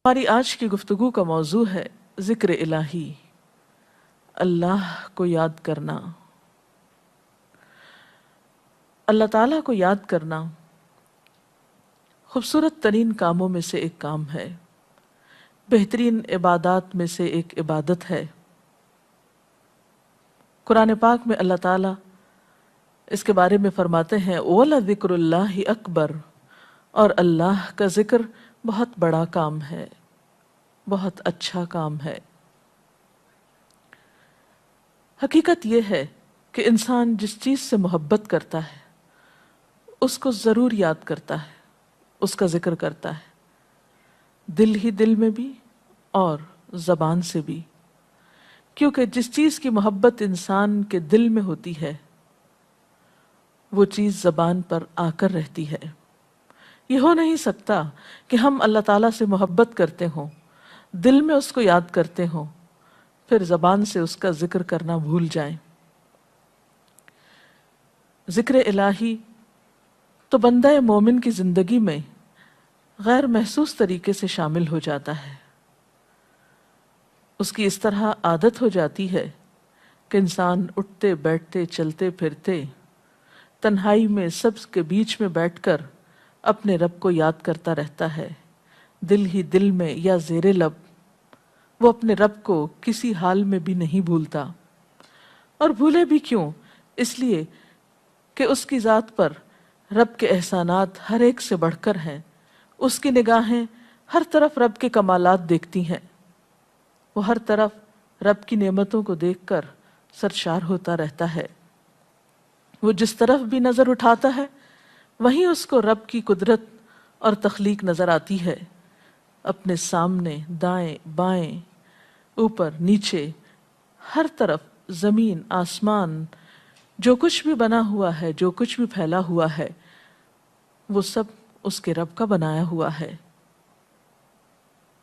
ہماری آج کی گفتگو کا موضوع ہے ذکر الہی، اللہ کو یاد کرنا۔ اللہ تعالیٰ کو یاد کرنا خوبصورت ترین کاموں میں سے ایک کام ہے، بہترین عبادات میں سے ایک عبادت ہے۔ قرآن پاک میں اللہ تعالیٰ اس کے بارے میں فرماتے ہیں وَلَذِكْرُ اللَّهِ أَكْبَرُ، اور اللہ کا ذکر بہت بڑا کام ہے، بہت اچھا کام ہے۔ حقیقت یہ ہے کہ انسان جس چیز سے محبت کرتا ہے اس کو ضرور یاد کرتا ہے، اس کا ذکر کرتا ہے، دل ہی دل میں بھی اور زبان سے بھی، کیونکہ جس چیز کی محبت انسان کے دل میں ہوتی ہے وہ چیز زبان پر آ کر رہتی ہے۔ یہ ہو نہیں سکتا کہ ہم اللہ تعالیٰ سے محبت کرتے ہوں، دل میں اس کو یاد کرتے ہوں، پھر زبان سے اس کا ذکر کرنا بھول جائیں۔ ذکر الہی تو بندہ مومن کی زندگی میں غیر محسوس طریقے سے شامل ہو جاتا ہے۔ اس کی اس طرح عادت ہو جاتی ہے کہ انسان اٹھتے بیٹھتے چلتے پھرتے تنہائی میں سب کے بیچ میں بیٹھ کر اپنے رب کو یاد کرتا رہتا ہے، دل ہی دل میں یا زیر لب وہ اپنے رب کو کسی حال میں بھی نہیں بھولتا۔ اور بھولے بھی کیوں؟ اس لیے کہ اس کی ذات پر رب کے احسانات ہر ایک سے بڑھ کر ہیں، اس کی نگاہیں ہر طرف رب کے کمالات دیکھتی ہیں، وہ ہر طرف رب کی نعمتوں کو دیکھ کر سرشار ہوتا رہتا ہے۔ وہ جس طرف بھی نظر اٹھاتا ہے وہیں اس کو رب کی قدرت اور تخلیق نظر آتی ہے، اپنے سامنے، دائیں بائیں، اوپر نیچے، ہر طرف زمین آسمان، جو کچھ بھی بنا ہوا ہے، جو کچھ بھی پھیلا ہوا ہے، وہ سب اس کے رب کا بنایا ہوا ہے۔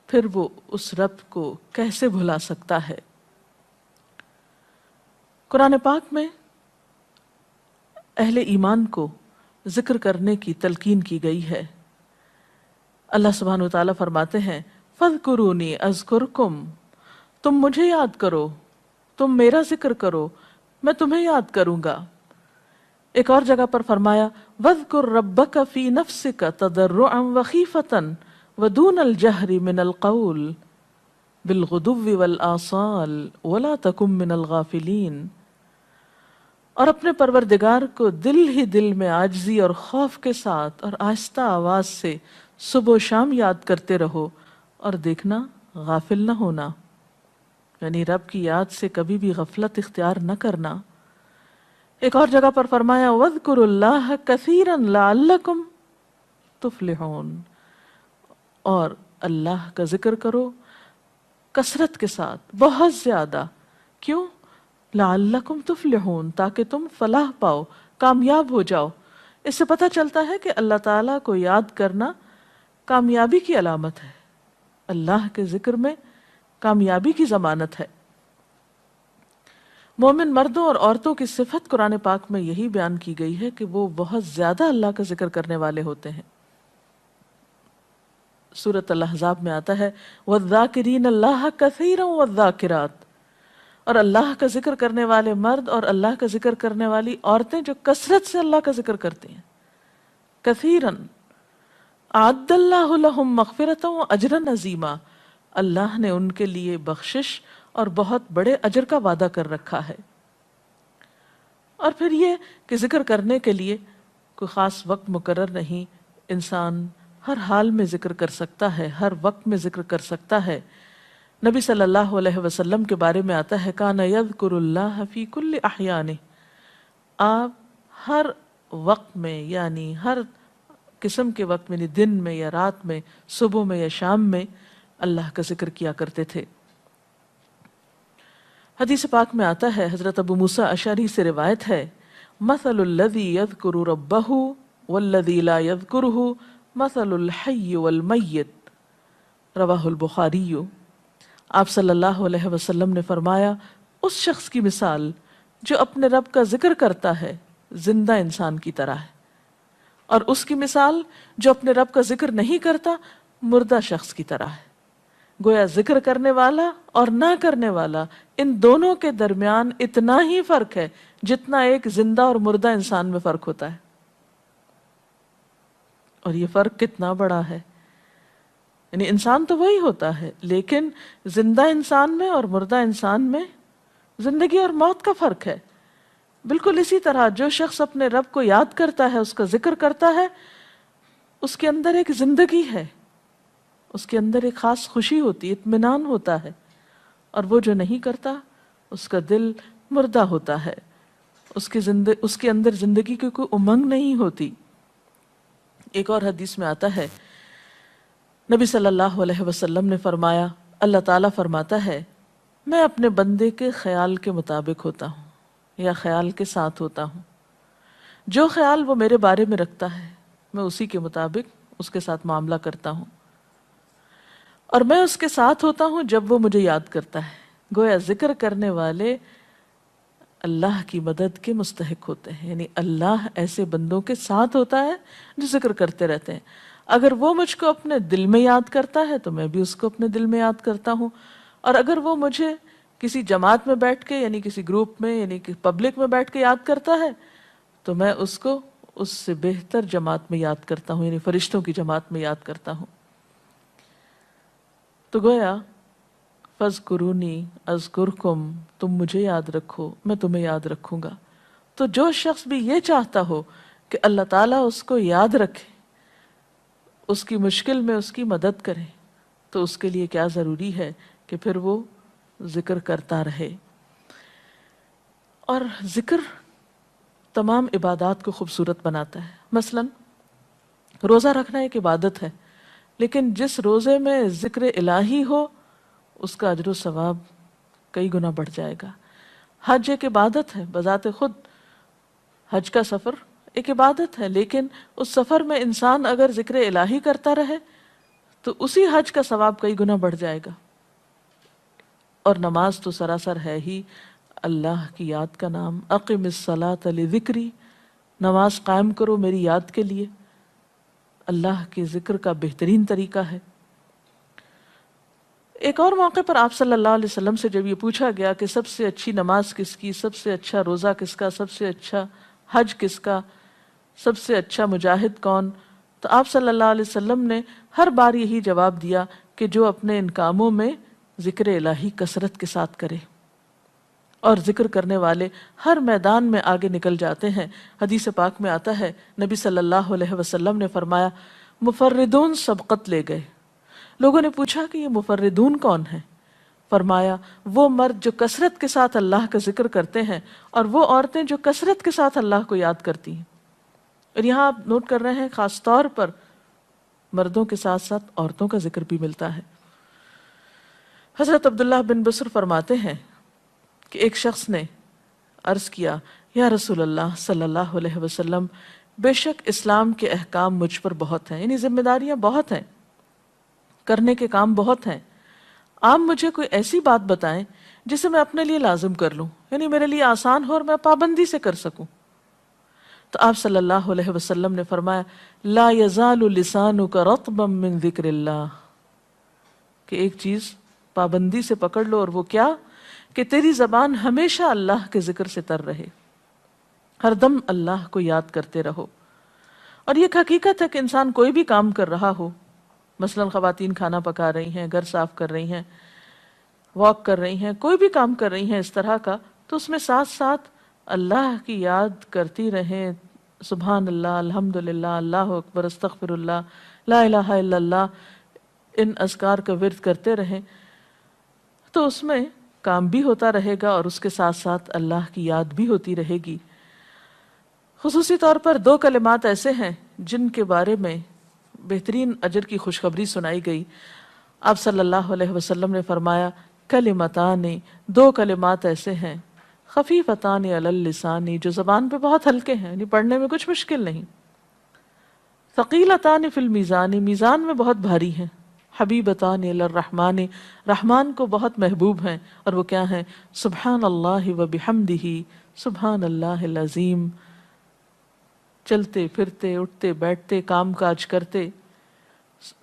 پھر وہ اس رب کو کیسے بھلا سکتا ہے؟ قرآن پاک میں اہل ایمان کو ذکر کرنے کی تلقین کی گئی ہے۔ اللہ سبحانہ وتعالیٰ فرماتے ہیں فَاذْكُرُونِي أَذْكُرْكُمْ، تم مجھے یاد کرو، تم میرا ذکر کرو، میں تمہیں یاد کروں گا۔ ایک اور جگہ پر فرمایا وَاذْكُرْ رَبَّكَ فِي نَفْسِكَ تَضَرُّعًا وَخِيفَةً وَدُونَ الْجَهْرِ مِنَ الْقَوْلِ بِالْغُدُوِّ وَالْآصَالِ وَلَا تَكُن مِّنَ الْغَافِلِينَ، اور اپنے پروردگار کو دل ہی دل میں عاجزی اور خوف کے ساتھ اور آہستہ آواز سے صبح و شام یاد کرتے رہو، اور دیکھنا غافل نہ ہونا، یعنی رب کی یاد سے کبھی بھی غفلت اختیار نہ کرنا۔ ایک اور جگہ پر فرمایا وَاذْكُرُوا اللَّهَ كَثِيرًا لَعَلَّكُمْ تُفْلِحُونَ، اور اللہ کا ذکر کرو کثرت کے ساتھ، بہت زیادہ۔ کیوں؟ لعلکم تفلحون، تاکہ تم فلاح پاؤ، کامیاب ہو جاؤ۔ اس سے پتہ چلتا ہے کہ اللہ تعالیٰ کو یاد کرنا کامیابی کی علامت ہے، اللہ کے ذکر میں کامیابی کی ضمانت ہے۔ مومن مردوں اور عورتوں کی صفت قرآن پاک میں یہی بیان کی گئی ہے کہ وہ بہت زیادہ اللہ کا ذکر کرنے والے ہوتے ہیں۔ سورۃ الاحزاب میں آتا ہے وَالذَّاكِرِينَ اللَّهَ كَثِيرًا وَالذَّاكِرَاتِ، اور اللہ کا ذکر کرنے والے مرد اور اللہ کا ذکر کرنے والی عورتیں جو کثرت سے اللہ کا ذکر کرتی ہیں۔ کثیراً اعد اللہ لہم مغفرۃ واجرا عظیما، اللہ نے ان کے لیے بخشش اور بہت بڑے اجر کا وعدہ کر رکھا ہے۔ اور پھر یہ کہ ذکر کرنے کے لیے کوئی خاص وقت مقرر نہیں، انسان ہر حال میں ذکر کر سکتا ہے، ہر وقت میں ذکر کر سکتا ہے۔ نبی صلی اللہ علیہ وسلم کے بارے میں آتا ہے کان یذکر اللہ فی کل احیانہ، آپ ہر وقت میں، یعنی ہر قسم کے وقت میں، یعنی دن میں یا رات میں، صبح میں یا شام میں اللہ کا ذکر کیا کرتے تھے۔ حدیث پاک میں آتا ہے، حضرت ابو موسیٰ اشعری سے روایت ہے مثل الذی یذکر ربہ والذی لا یذکرہ مثل الحی والمیت، رواہ البخاری۔ آپ صلی اللہ علیہ وسلم نے فرمایا اس شخص کی مثال جو اپنے رب کا ذکر کرتا ہے زندہ انسان کی طرح ہے، اور اس کی مثال جو اپنے رب کا ذکر نہیں کرتا مردہ شخص کی طرح ہے۔ گویا ذکر کرنے والا اور نہ کرنے والا ان دونوں کے درمیان اتنا ہی فرق ہے جتنا ایک زندہ اور مردہ انسان میں فرق ہوتا ہے. اور یہ فرق کتنا بڑا ہے. یعنی انسان تو وہی ہوتا ہے، لیکن زندہ انسان میں اور مردہ انسان میں زندگی اور موت کا فرق ہے. بالکل اسی طرح جو شخص اپنے رب کو یاد کرتا ہے، اس کا ذکر کرتا ہے، اس کے اندر ایک زندگی ہے، اس کے اندر ایک خاص خوشی ہوتی ہے، اطمینان ہوتا ہے. اور وہ جو نہیں کرتا اس کا دل مردہ ہوتا ہے، اس کے اندر زندگی کی کوئی امنگ نہیں ہوتی. ایک اور حدیث میں آتا ہے، نبی صلی اللہ علیہ وسلم نے فرمایا، اللہ تعالیٰ فرماتا ہے میں اپنے بندے کے خیال کے مطابق ہوتا ہوں یا خیال کے ساتھ ہوتا ہوں. جو خیال وہ میرے بارے میں رکھتا ہے میں اسی کے مطابق اس کے ساتھ معاملہ کرتا ہوں، اور میں اس کے ساتھ ہوتا ہوں جب وہ مجھے یاد کرتا ہے. گویا ذکر کرنے والے اللہ کی مدد کے مستحق ہوتے ہیں. یعنی اللہ ایسے بندوں کے ساتھ ہوتا ہے جو ذکر کرتے رہتے ہیں. اگر وہ مجھ کو اپنے دل میں یاد کرتا ہے تو میں بھی اس کو اپنے دل میں یاد کرتا ہوں. اور اگر وہ مجھے کسی جماعت میں بیٹھ کے یعنی کسی گروپ میں یعنی کہ پبلک میں بیٹھ کے یاد کرتا ہے تو میں اس کو اس سے بہتر جماعت میں یاد کرتا ہوں، یعنی فرشتوں کی جماعت میں یاد کرتا ہوں. تو گویا فَاذْكُرُونِي أَذْكُرْكُمْ، تم مجھے یاد رکھو میں تمہیں یاد رکھوں گا. تو جو شخص بھی یہ چاہتا ہو کہ اللہ تعالیٰ اس کو یاد رکھے، اس کی مشکل میں اس کی مدد کرے، تو اس کے لیے کیا ضروری ہے کہ پھر وہ ذکر کرتا رہے. اور ذکر تمام عبادات کو خوبصورت بناتا ہے. مثلا روزہ رکھنا ایک عبادت ہے، لیکن جس روزے میں ذکر الہی ہو اس کا اجر و ثواب کئی گنا بڑھ جائے گا. حج ایک عبادت ہے بذات خود، حج کا سفر ایک عبادت ہے، لیکن اس سفر میں انسان اگر ذکر الہی کرتا رہے تو اسی حج کا ثواب کئی گنا بڑھ جائے گا. اور نماز تو سراسر ہے ہی اللہ کی یاد کا نام. اقم الصلاۃ لذکری، نماز قائم کرو میری یاد کے لیے. اللہ کے ذکر کا بہترین طریقہ ہے. ایک اور موقع پر آپ صلی اللہ علیہ وسلم سے جب یہ پوچھا گیا کہ سب سے اچھی نماز کس کی، سب سے اچھا روزہ کس کا، سب سے اچھا حج کس کا، سب سے اچھا مجاہد کون، تو آپ صلی اللہ علیہ وسلم نے ہر بار یہی جواب دیا کہ جو اپنے ان کاموں میں ذکر الہی کثرت کے ساتھ کرے. اور ذکر کرنے والے ہر میدان میں آگے نکل جاتے ہیں. حدیث پاک میں آتا ہے نبی صلی اللہ علیہ وسلم نے فرمایا مفردون سبقت لے گئے. لوگوں نے پوچھا کہ یہ مفردون کون ہیں؟ فرمایا وہ مرد جو کثرت کے ساتھ اللہ کا ذکر کرتے ہیں اور وہ عورتیں جو کثرت کے ساتھ اللہ کو یاد کرتی ہیں. اور یہاں آپ نوٹ کر رہے ہیں خاص طور پر مردوں کے ساتھ ساتھ عورتوں کا ذکر بھی ملتا ہے. حضرت عبداللہ بن بصر فرماتے ہیں کہ ایک شخص نے عرض کیا یا رسول اللہ صلی اللہ علیہ وسلم، بے شک اسلام کے احکام مجھ پر بہت ہیں، یعنی ذمہ داریاں بہت ہیں، کرنے کے کام بہت ہیں. آپ مجھے کوئی ایسی بات بتائیں جسے میں اپنے لیے لازم کر لوں، یعنی میرے لیے آسان ہو اور میں پابندی سے کر سکوں. تو آپ صلی اللہ علیہ وسلم نے فرمایا لا یزال لسانک رطبا من ذکر اللہ، کہ ایک چیز پابندی سے پکڑ لو، اور وہ کیا کہ تیری زبان ہمیشہ اللہ کے ذکر سے تر رہے، ہر دم اللہ کو یاد کرتے رہو. اور یہ ایک حقیقت ہے کہ انسان کوئی بھی کام کر رہا ہو، مثلا خواتین کھانا پکا رہی ہیں، گھر صاف کر رہی ہیں، واک کر رہی ہیں، کوئی بھی کام کر رہی ہیں اس طرح کا، تو اس میں ساتھ ساتھ اللہ کی یاد کرتی رہیں. سبحان اللہ، الحمدللہ، اللہ اکبر، استغفر اللہ، لا الہ الا اللہ، ان اذکار کا ورد کرتے رہیں، تو اس میں کام بھی ہوتا رہے گا اور اس کے ساتھ ساتھ اللہ کی یاد بھی ہوتی رہے گی. خصوصی طور پر دو کلمات ایسے ہیں جن کے بارے میں بہترین اجر کی خوشخبری سنائی گئی. آپ صلی اللہ علیہ وسلم نے فرمایا کلمتان، دو کلمات ایسے ہیں خفیفتان علی اللسان، جو زبان پہ بہت ہلکے ہیں، یعنی پڑھنے میں کچھ مشکل نہیں، ثقیلتان فی المیزان، میزان میں بہت بھاری ہیں، حبیبتان الی الرحمن، رحمان کو بہت محبوب ہیں. اور وہ کیا ہیں؟ سبحان اللہ و بحمدہ، سبحان اللہ العظیم. چلتے پھرتے، اٹھتے بیٹھتے، کام کاج کرتے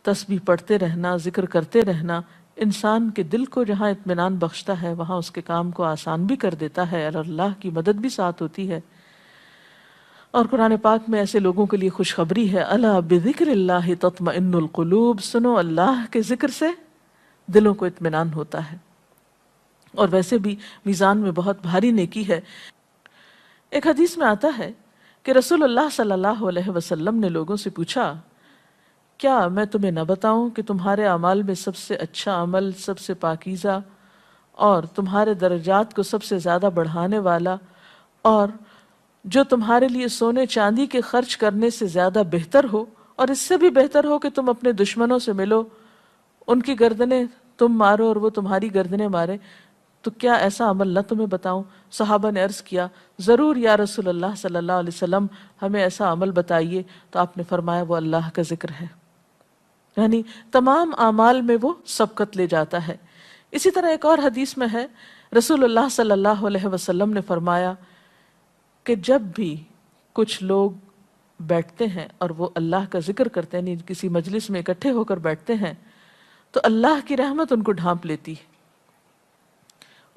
تسبیح پڑھتے رہنا، ذکر کرتے رہنا، انسان کے دل کو جہاں اطمینان بخشتا ہے وہاں اس کے کام کو آسان بھی کر دیتا ہے، اور اللہ کی مدد بھی ساتھ ہوتی ہے۔ اور قرآن پاک میں ایسے لوگوں کے لیے خوشخبری ہے، الا بذکر اللہ تطمئن القلوب، سنو اللہ کے ذکر سے دلوں کو اطمینان ہوتا ہے۔ اور ویسے بھی میزان میں بہت بھاری نیکی ہے۔ ایک حدیث میں آتا ہے کہ رسول اللہ صلی اللہ علیہ وسلم نے لوگوں سے پوچھا، کیا میں تمہیں نہ بتاؤں کہ تمہارے اعمال میں سب سے اچھا عمل، سب سے پاکیزہ اور تمہارے درجات کو سب سے زیادہ بڑھانے والا، اور جو تمہارے لیے سونے چاندی کے خرچ کرنے سے زیادہ بہتر ہو، اور اس سے بھی بہتر ہو کہ تم اپنے دشمنوں سے ملو، ان کی گردنیں تم مارو اور وہ تمہاری گردنیں مارے، تو کیا ایسا عمل نہ تمہیں بتاؤں؟ صحابہ نے عرض کیا، ضرور یا رسول اللہ صلی اللہ علیہ وسلم، ہمیں ایسا عمل بتائیے۔ تو آپ نے فرمایا، وہ اللہ کا ذکر ہے، یعنی تمام اعمال میں وہ سبقت لے جاتا ہے۔ اسی طرح ایک اور حدیث میں ہے، رسول اللہ صلی اللہ علیہ وسلم نے فرمایا کہ جب بھی کچھ لوگ بیٹھتے ہیں اور وہ اللہ کا ذکر کرتے ہیں، یعنی کسی مجلس میں اکٹھے ہو کر بیٹھتے ہیں، تو اللہ کی رحمت ان کو ڈھانپ لیتی ہے،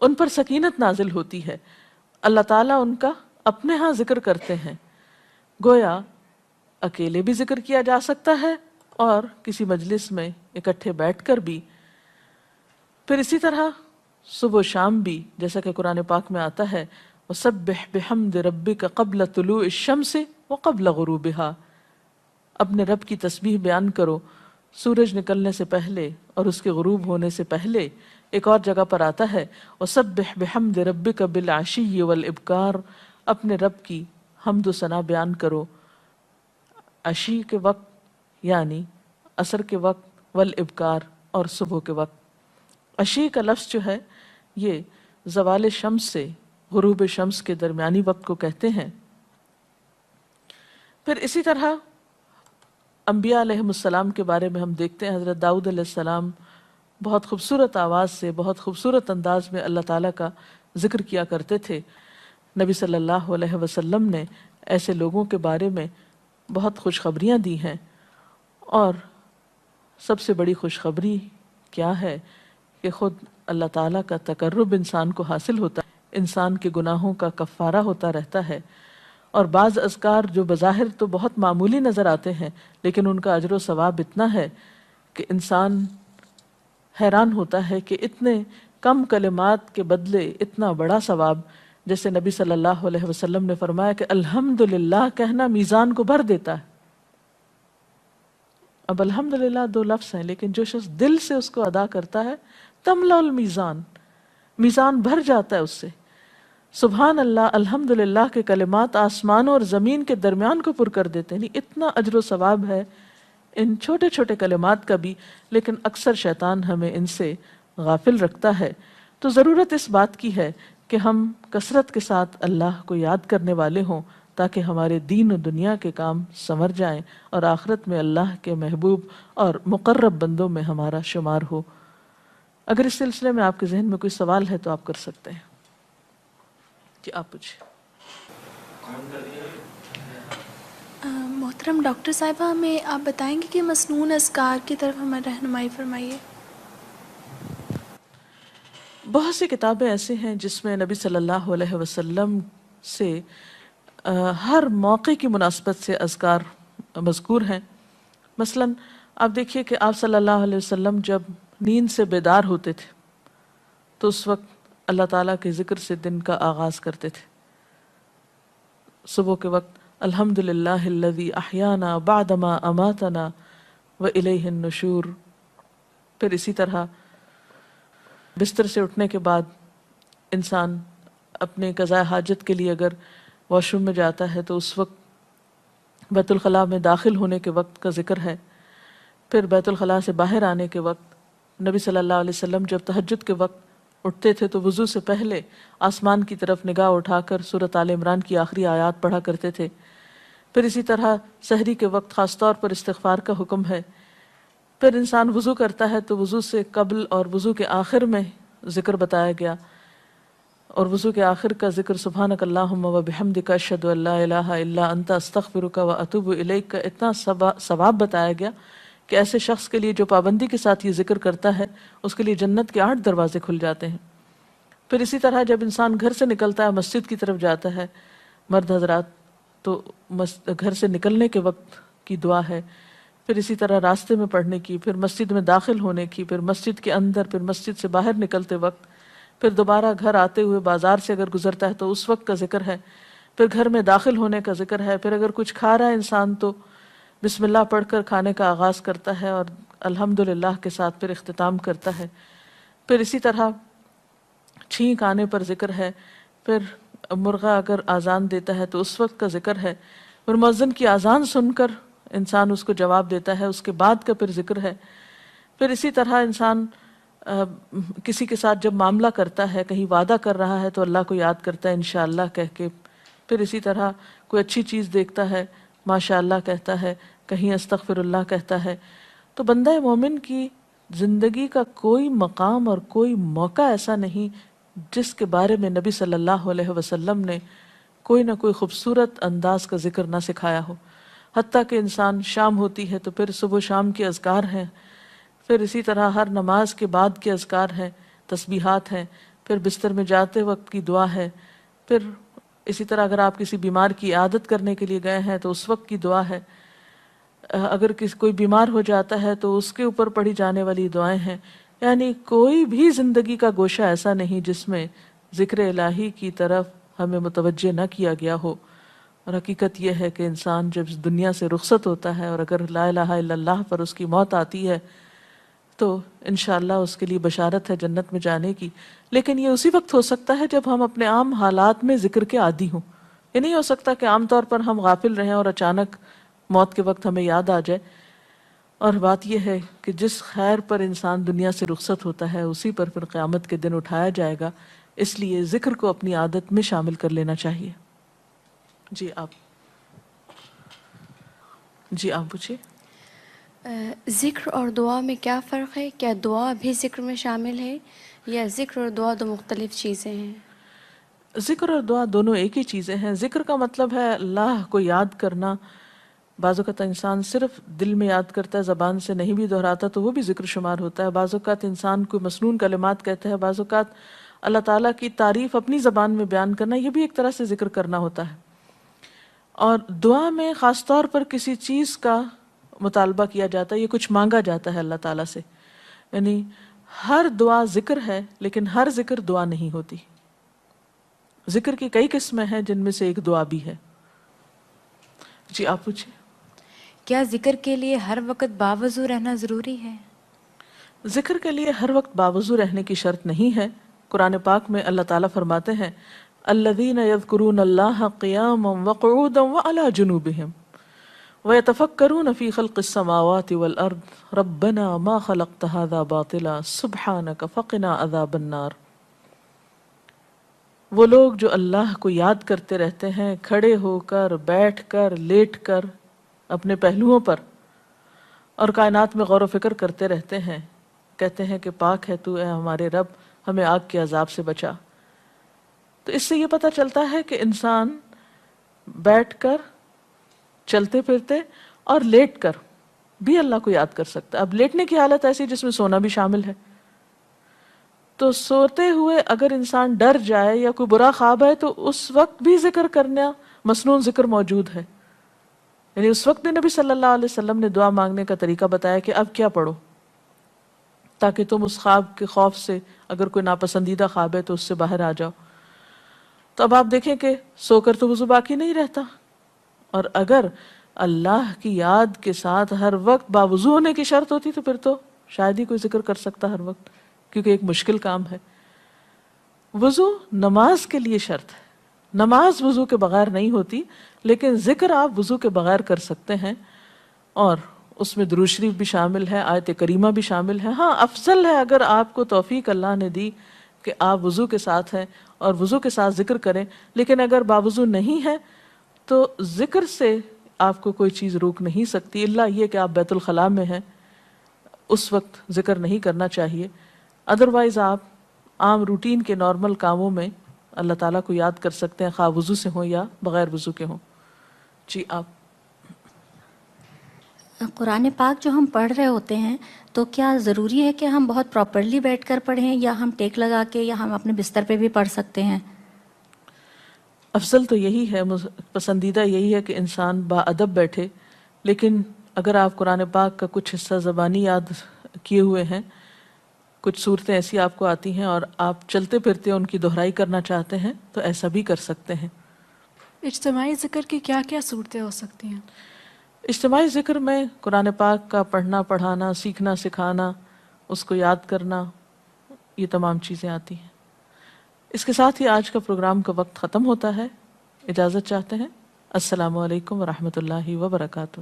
ان پر سکینت نازل ہوتی ہے، اللہ تعالیٰ ان کا اپنے ہاں ذکر کرتے ہیں۔ گویا اکیلے بھی ذکر کیا جا سکتا ہے اور کسی مجلس میں اکٹھے بیٹھ کر بھی۔ پھر اسی طرح صبح و شام بھی، جیسا کہ قرآن پاک میں آتا ہے، وَسَبِّحْ بِحَمْدِ رَبِّكَ قَبْلَ طُلُوعِ الشَّمْسِ وَقَبْلَ غُرُوبِهَا، اپنے رب کی تسبیح بیان کرو سورج نکلنے سے پہلے اور اس کے غروب ہونے سے پہلے۔ ایک اور جگہ پر آتا ہے، وَسَبِّحْ بِحَمْدِ رَبِّكَ بِالْعَشِيِّ وَالْإِبْكَارِ، اپنے رب کی حمد و ثنا بیان کرو عشی کے وقت یعنی عصر کے وقت، والابکار اور صبح کے وقت۔ عشی کا لفظ جو ہے یہ زوال شمس سے غروب شمس کے درمیانی وقت کو کہتے ہیں۔ پھر اسی طرح انبیاء علیہ السلام کے بارے میں ہم دیکھتے ہیں، حضرت داؤد علیہ السلام بہت خوبصورت آواز سے، بہت خوبصورت انداز میں اللہ تعالیٰ کا ذکر کیا کرتے تھے۔ نبی صلی اللہ علیہ وسلم نے ایسے لوگوں کے بارے میں بہت خوشخبریاں دی ہیں، اور سب سے بڑی خوشخبری کیا ہے کہ خود اللہ تعالیٰ کا تقرب انسان کو حاصل ہوتا ہے، انسان کے گناہوں کا کفارہ ہوتا رہتا ہے۔ اور بعض اذکار جو بظاہر تو بہت معمولی نظر آتے ہیں لیکن ان کا اجر و ثواب اتنا ہے کہ انسان حیران ہوتا ہے کہ اتنے کم کلمات کے بدلے اتنا بڑا ثواب۔ جیسے نبی صلی اللہ علیہ وسلم نے فرمایا کہ الحمدللہ کہنا میزان کو بھر دیتا ہے۔ اب الحمدللہ دو لفظ ہیں، لیکن جو شخص دل سے اس کو ادا کرتا ہے، تملا المیزان، میزان بھر جاتا ہے اس سے۔ سبحان اللہ، الحمدللہ کے کلمات آسمانوں اور زمین کے درمیان کو پر کر دیتے ہیں، اتنا اجر و ثواب ہے ان چھوٹے چھوٹے کلمات کا بھی، لیکن اکثر شیطان ہمیں ان سے غافل رکھتا ہے۔ تو ضرورت اس بات کی ہے کہ ہم کثرت کے ساتھ اللہ کو یاد کرنے والے ہوں، تاکہ ہمارے دین و دنیا کے کام سنور جائیں اور آخرت میں اللہ کے محبوب اور مقرب بندوں میں ہمارا شمار ہو۔ اگر اس سلسلے میں آپ کے ذہن میں کوئی سوال ہے تو آپ کر سکتے ہیں۔ جی آپ پوچھیں۔ محترم ڈاکٹر صاحبہ، ہمیں آپ بتائیں گے کہ مسنون اذکار کی طرف ہمیں رہنمائی فرمائیے۔ بہت سی کتابیں ایسے ہیں جس میں نبی صلی اللہ علیہ وسلم سے ہر موقع کی مناسبت سے اذکار مذکور ہیں۔ مثلا آپ دیکھیے کہ آپ صلی اللہ علیہ وسلم جب نیند سے بیدار ہوتے تھے تو اس وقت اللہ تعالیٰ کے ذکر سے دن کا آغاز کرتے تھے۔ صبح کے وقت الحمدللہ الذی احیانا بعدما اماتنا والیہ النشور۔ پھر اسی طرح بستر سے اٹھنے کے بعد انسان اپنے قضاء حاجت کے لیے اگر واش روم میں جاتا ہے تو اس وقت بیت الخلاء میں داخل ہونے کے وقت کا ذکر ہے۔ پھر بیت الخلاء سے باہر آنے کے وقت نبی صلی اللہ علیہ وسلم جب تہجد کے وقت اٹھتے تھے تو وضو سے پہلے آسمان کی طرف نگاہ اٹھا کر سورۃ آل عمران کی آخری آیات پڑھا کرتے تھے۔ پھر اسی طرح سحری کے وقت خاص طور پر استغفار کا حکم ہے۔ پھر انسان وضو کرتا ہے تو وضو سے قبل اور وضو کے آخر میں ذکر بتایا گیا، اور وضو کے آخر کا ذکر سبحانک اللہم و بحمدک اشہد ان لا الہ الا انت استغفرک و اتوب الیک کا اتنا ثواب بتایا گیا کہ ایسے شخص کے لیے جو پابندی کے ساتھ یہ ذکر کرتا ہے اس کے لیے جنت کے 8 دروازے کھل جاتے ہیں۔ پھر اسی طرح جب انسان گھر سے نکلتا ہے مسجد کی طرف جاتا ہے مرد حضرات، تو گھر سے نکلنے کے وقت کی دعا ہے، پھر اسی طرح راستے میں پڑھنے کی، پھر مسجد میں داخل ہونے کی، پھر مسجد کے اندر، پھر مسجد سے باہر نکلتے وقت، پھر دوبارہ گھر آتے ہوئے بازار سے اگر گزرتا ہے تو اس وقت کا ذکر ہے، پھر گھر میں داخل ہونے کا ذکر ہے، پھر اگر کچھ کھا رہا ہے انسان تو بسم اللہ پڑھ کر کھانے کا آغاز کرتا ہے اور الحمدللہ کے ساتھ پھر اختتام کرتا ہے، پھر اسی طرح چھینک آنے پر ذکر ہے، پھر مرغا اگر آزان دیتا ہے تو اس وقت کا ذکر ہے، پھر مؤذن کی آزان سن کر انسان اس کو جواب دیتا ہے، اس کے بعد کا پھر ذکر ہے، پھر اسی طرح انسان کسی کے ساتھ جب معاملہ کرتا ہے، کہیں وعدہ کر رہا ہے تو اللہ کو یاد کرتا ہے انشاءاللہ کہہ کے، پھر اسی طرح کوئی اچھی چیز دیکھتا ہے ماشاءاللہ کہتا ہے، کہیں استغفر اللہ کہتا ہے۔ تو بندہ مومن کی زندگی کا کوئی مقام اور کوئی موقع ایسا نہیں جس کے بارے میں نبی صلی اللہ علیہ وسلم نے کوئی نہ کوئی خوبصورت انداز کا ذکر نہ سکھایا ہو۔ حتیٰ کہ انسان شام ہوتی ہے تو پھر صبح و شام کے اذکار ہیں، پھر اسی طرح ہر نماز کے بعد کے اذکار ہیں، تسبیحات ہیں، پھر بستر میں جاتے وقت کی دعا ہے، پھر اسی طرح اگر آپ کسی بیمار کی عیادت کرنے کے لیے گئے ہیں تو اس وقت کی دعا ہے، اگر کوئی بیمار ہو جاتا ہے تو اس کے اوپر پڑھی جانے والی دعائیں ہیں۔ یعنی کوئی بھی زندگی کا گوشہ ایسا نہیں جس میں ذکر الہی کی طرف ہمیں متوجہ نہ کیا گیا ہو۔ اور حقیقت یہ ہے کہ انسان جب اس دنیا سے رخصت ہوتا ہے اور اگر لا الہ الا اللہ پر اس کی موت آتی ہے تو انشاءاللہ اس کے لیے بشارت ہے جنت میں جانے کی، لیکن یہ اسی وقت ہو سکتا ہے جب ہم اپنے عام حالات میں ذکر کے عادی ہوں۔ یہ نہیں ہو سکتا کہ عام طور پر ہم غافل رہیں اور اچانک موت کے وقت ہمیں یاد آ جائے۔ اور بات یہ ہے کہ جس خیر پر انسان دنیا سے رخصت ہوتا ہے اسی پر پھر قیامت کے دن اٹھایا جائے گا، اس لیے ذکر کو اپنی عادت میں شامل کر لینا چاہیے۔ جی آپ پوچھیے۔ ذکر اور دعا میں کیا فرق ہے؟ کیا دعا بھی ذکر میں شامل ہے یا ذکر اور دعا دو مختلف چیزیں ہیں؟ ذکر اور دعا دونوں ایک ہی چیزیں ہیں۔ ذکر کا مطلب ہے اللہ کو یاد کرنا۔ بعض اوقات انسان صرف دل میں یاد کرتا ہے، زبان سے نہیں بھی دہراتا تو وہ بھی ذکر شمار ہوتا ہے۔ بعض اوقات انسان کوئی مسنون کلمات کہتا ہے، بعض اوقات اللہ تعالیٰ کی تعریف اپنی زبان میں بیان کرنا، یہ بھی ایک طرح سے ذکر کرنا ہوتا ہے۔ اور دعا میں خاص طور پر کسی چیز کا مطالبہ کیا جاتا ہے، یہ کچھ مانگا جاتا ہے اللہ تعالیٰ سے۔ یعنی ہر دعا ذکر ہے لیکن ہر ذکر دعا نہیں ہوتی۔ ذکر کی کئی قسمیں ہیں جن میں سے ایک دعا بھی ہے۔ جی آپ پوچھیں۔ کیا ذکر کے لیے ہر وقت باوضو رہنا ضروری ہے؟ ذکر کے لیے ہر وقت باوضو رہنے کی شرط نہیں ہے۔ قرآن پاک میں اللہ تعالیٰ فرماتے ہیں الذین یذکرون اللہ قیاما وقعودا وعلی جنوبہم ویتفکرون فی خلق السماوات والارض ربنا ما خلقت ھذا باطلا سبحانک فقنا عذاب النار۔ وہ لوگ جو اللہ کو یاد کرتے رہتے ہیں کھڑے ہو کر، بیٹھ کر، لیٹ کر، اپنے پہلوؤں پر، اور کائنات میں غور و فکر کرتے رہتے ہیں، کہتے ہیں کہ پاک ہے تو اے ہمارے رب، ہمیں آگ کے عذاب سے بچا۔ تو اس سے یہ پتہ چلتا ہے کہ انسان بیٹھ کر، چلتے پھرتے اور لیٹ کر بھی اللہ کو یاد کر سکتا ہے۔ اب لیٹنے کی حالت ایسی جس میں سونا بھی شامل ہے، تو سوتے ہوئے اگر انسان ڈر جائے یا کوئی برا خواب ہے تو اس وقت بھی ذکر کرنا، مسنون ذکر موجود ہے۔ یعنی اس وقت بھی نبی صلی اللہ علیہ وسلم نے دعا مانگنے کا طریقہ بتایا کہ اب کیا پڑھو، تاکہ تم اس خواب کے خوف سے، اگر کوئی ناپسندیدہ خواب ہے تو اس سے باہر آ جاؤ۔ تو اب آپ دیکھیں کہ سو کر تو وضو باقی نہیں رہتا، اور اگر اللہ کی یاد کے ساتھ ہر وقت باوضو ہونے کی شرط ہوتی تو پھر تو شاید ہی کوئی ذکر کر سکتا ہر وقت، کیونکہ ایک مشکل کام ہے۔ وضو نماز کے لیے شرط ہے، نماز وضو کے بغیر نہیں ہوتی، لیکن ذکر آپ وضو کے بغیر کر سکتے ہیں، اور اس میں درود شریف بھی شامل ہے، آیت کریمہ بھی شامل ہے۔ ہاں افضل ہے اگر آپ کو توفیق اللہ نے دی کہ آپ وضو کے ساتھ ہیں اور وضو کے ساتھ ذکر کریں، لیکن اگر باوضو نہیں ہے تو ذکر سے آپ کو کوئی چیز روک نہیں سکتی، الا یہ کہ آپ بیت الخلاء میں ہیں، اس وقت ذکر نہیں کرنا چاہیے۔ ادروائز آپ عام روٹین کے نارمل کاموں میں اللہ تعالیٰ کو یاد کر سکتے ہیں، خواہ وضو سے ہوں یا بغیر وضو کے ہوں۔ جی آپ قرآن پاک جو ہم پڑھ رہے ہوتے ہیں تو کیا ضروری ہے کہ ہم بہت پراپرلی بیٹھ کر پڑھیں یا ہم ٹیک لگا کے یا ہم اپنے بستر پہ بھی پڑھ سکتے ہیں؟ افضل تو یہی ہے، پسندیدہ یہی ہے کہ انسان با ادب بیٹھے، لیکن اگر آپ قرآن پاک کا کچھ حصہ زبانی یاد کیے ہوئے ہیں، کچھ صورتیں ایسی آپ کو آتی ہیں اور آپ چلتے پھرتے ان کی دہرائی کرنا چاہتے ہیں تو ایسا بھی کر سکتے ہیں۔ اجتماعی ذکر کی کیا کیا صورتیں ہو سکتی ہیں؟ اجتماعی ذکر میں قرآن پاک کا پڑھنا، پڑھانا، سیکھنا، سکھانا، اس کو یاد کرنا، یہ تمام چیزیں آتی ہیں۔ اس کے ساتھ ہی آج کا پروگرام کا وقت ختم ہوتا ہے، اجازت چاہتے ہیں۔ السلام علیکم ورحمۃ اللہ وبرکاتہ۔